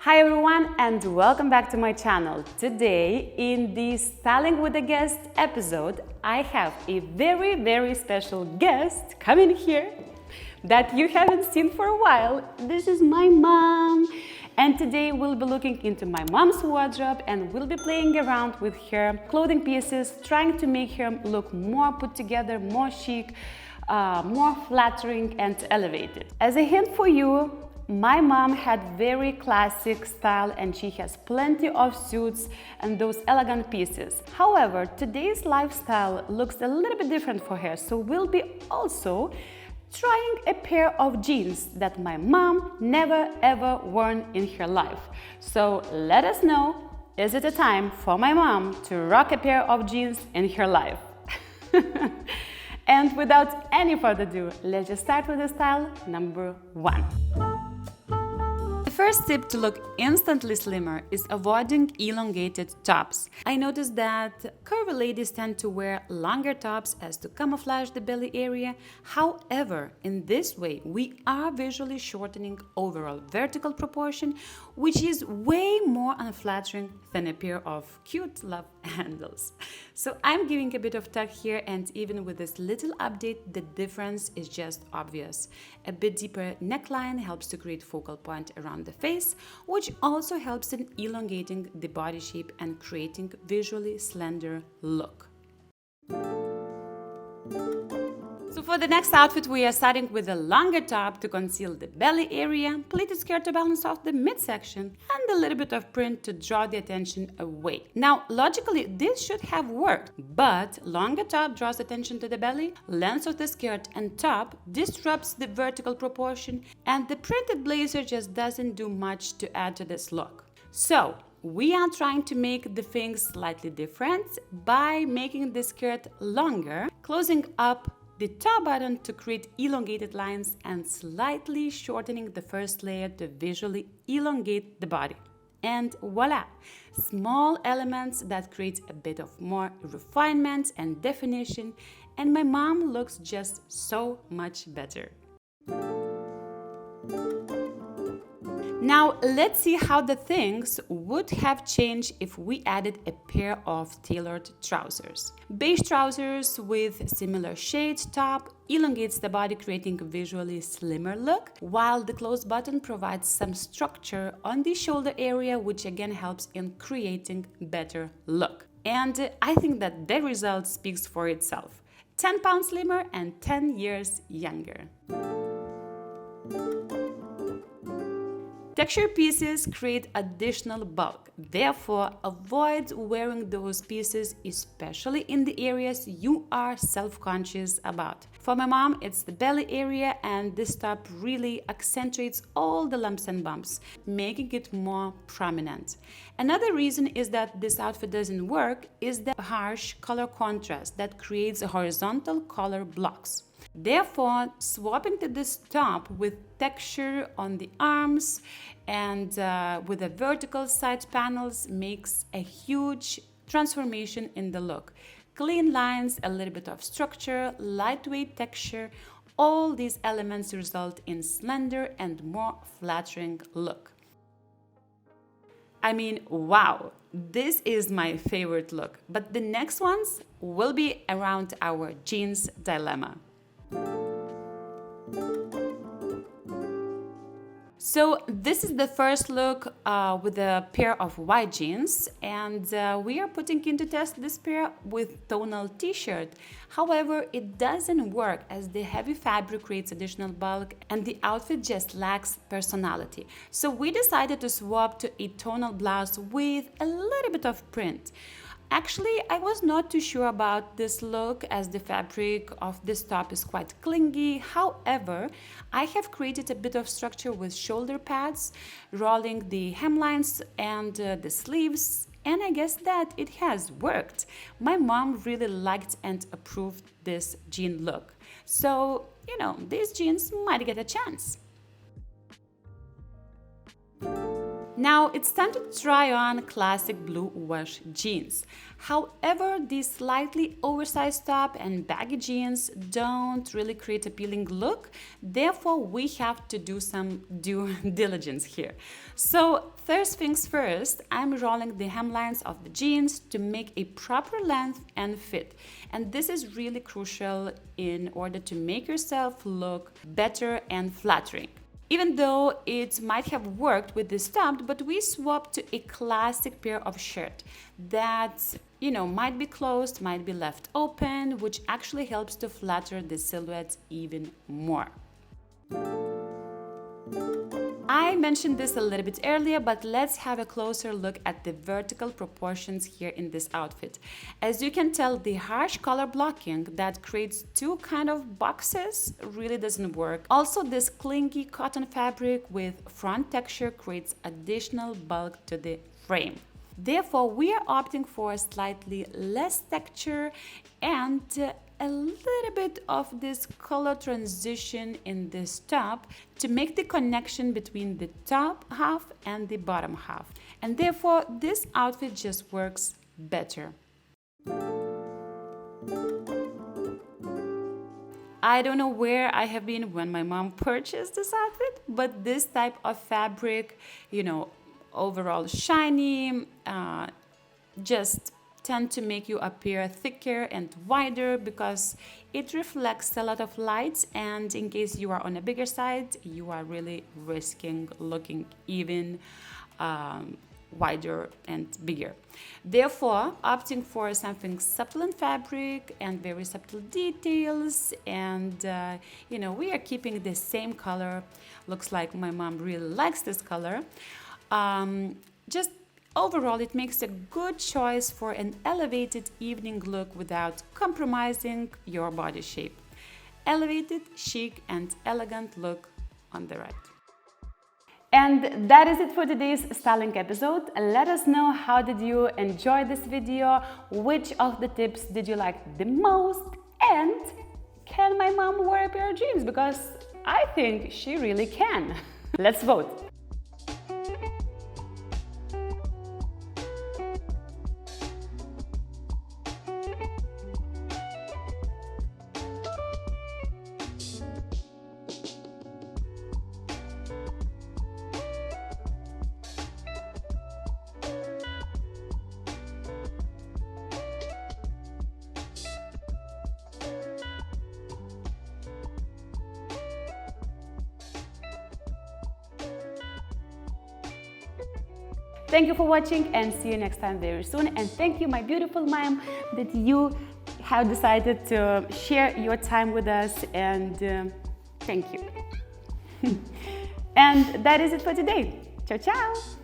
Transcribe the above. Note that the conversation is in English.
Hi everyone and welcome back to my channel. Today in the Styling with a Guest episode, I have a very special guest coming here that you haven't seen for a while. This is my mom, and today we'll be looking into my mom's wardrobe and we'll be playing around with her clothing pieces, trying to make her look more put together, more chic, more flattering and elevated. As a hint for you, my mom had very classic style and she has plenty of suits and those elegant pieces. However, today's lifestyle looks a little bit different for her, so we'll be also trying a pair of jeans that my mom never ever worn in her life. So let us know, is it a time for my mom to rock a pair of jeans in her life? And without any further ado, let's just start with the style number 1. The first tip to look instantly slimmer is avoiding elongated tops. I noticed that curvy ladies tend to wear longer tops as to camouflage the belly area. However, in this way, we are visually shortening overall vertical proportion, which is way more unflattering than a pair of cute love handles. So I'm giving a bit of tuck here, and even with this little update, the difference is just obvious. A bit deeper neckline helps to create focal point around the face, which also helps in elongating the body shape and creating visually slender look. So for the next outfit, we are starting with a longer top to conceal the belly area, pleated skirt to balance off the midsection, and a little bit of print to draw the attention away. Now, logically, this should have worked, but longer top draws attention to the belly, length of the skirt and top disrupts the vertical proportion, and the printed blazer just doesn't do much to add to this look. So, we are trying to make the things slightly different by making the skirt longer, closing up the top button to create elongated lines and slightly shortening the first layer to visually elongate the body. And voila! Small elements that create a bit of more refinement and definition, and my mom looks just so much better. Now let's see how the things would have changed if we added a pair of tailored trousers. Beige trousers with similar shade top elongates the body, creating a visually slimmer look, while the closed button provides some structure on the shoulder area, which again helps in creating better look. And I think that the result speaks for itself. 10 pounds slimmer and 10 years younger. Texture pieces create additional bulk, therefore avoid wearing those pieces, especially in the areas you are self-conscious about. For my mom, it's the belly area, and this top really accentuates all the lumps and bumps, making it more prominent. Another reason is that this outfit doesn't work is the harsh color contrast that creates horizontal color blocks. Therefore, swapping to this top with texture on the arms and with the vertical side panels makes a huge transformation in the look. Clean lines, a little bit of structure, lightweight texture, all these elements result in slender and more flattering look. I mean, wow, this is my favorite look, but the next ones will be around our jeans dilemma. So this is the first look with a pair of white jeans, and we are putting into test this pair with tonal t-shirt. However, it doesn't work as the heavy fabric creates additional bulk and the outfit just lacks personality. So we decided to swap to a tonal blouse with a little bit of print. Actually, I was not too sure about this look as the fabric of this top is quite clingy. However, I have created a bit of structure with shoulder pads, rolling the hemlines and the sleeves, and I guess that it has worked. My mom really liked and approved this jean look. So, these jeans might get a chance. Now it's time to try on classic blue wash jeans. However, these slightly oversized top and baggy jeans don't really create appealing look. Therefore, we have to do some due diligence here. So first things first, I'm rolling the hemlines of the jeans to make a proper length and fit. And this is really crucial in order to make yourself look better and flattering. Even though it might have worked with this top, but we swapped to a classic pair of shirt that, might be closed, might be left open, which actually helps to flatter the silhouette even more. I mentioned this a little bit earlier, but let's have a closer look at the vertical proportions here in this outfit. As you can tell, the harsh color blocking that creates two kind of boxes really doesn't work. Also, this clingy cotton fabric with front texture creates additional bulk to the frame. Therefore, we are opting for slightly less texture and a little bit of this color transition in this top to make the connection between the top half and the bottom half. And therefore, this outfit just works better. I don't know where I have been when my mom purchased this outfit, but this type of fabric, overall shiny, just tend to make you appear thicker and wider because it reflects a lot of light, and in case you are on a bigger side, you are really risking looking even wider and bigger. Therefore, opting for something supple in fabric and very subtle details, and we are keeping the same color. Looks like my mom really likes this color. Just overall, it makes a good choice for an elevated evening look without compromising your body shape. Elevated, chic, and elegant look on the right. And that is it for today's styling episode. Let us know, how did you enjoy this video? Which of the tips did you like the most? And can my mom wear a pair of jeans? Because I think she really can. Let's vote. Thank you for watching, and see you next time very soon. And thank you, my beautiful mom, that you have decided to share your time with us, and thank you. And that is it for today. Ciao, ciao.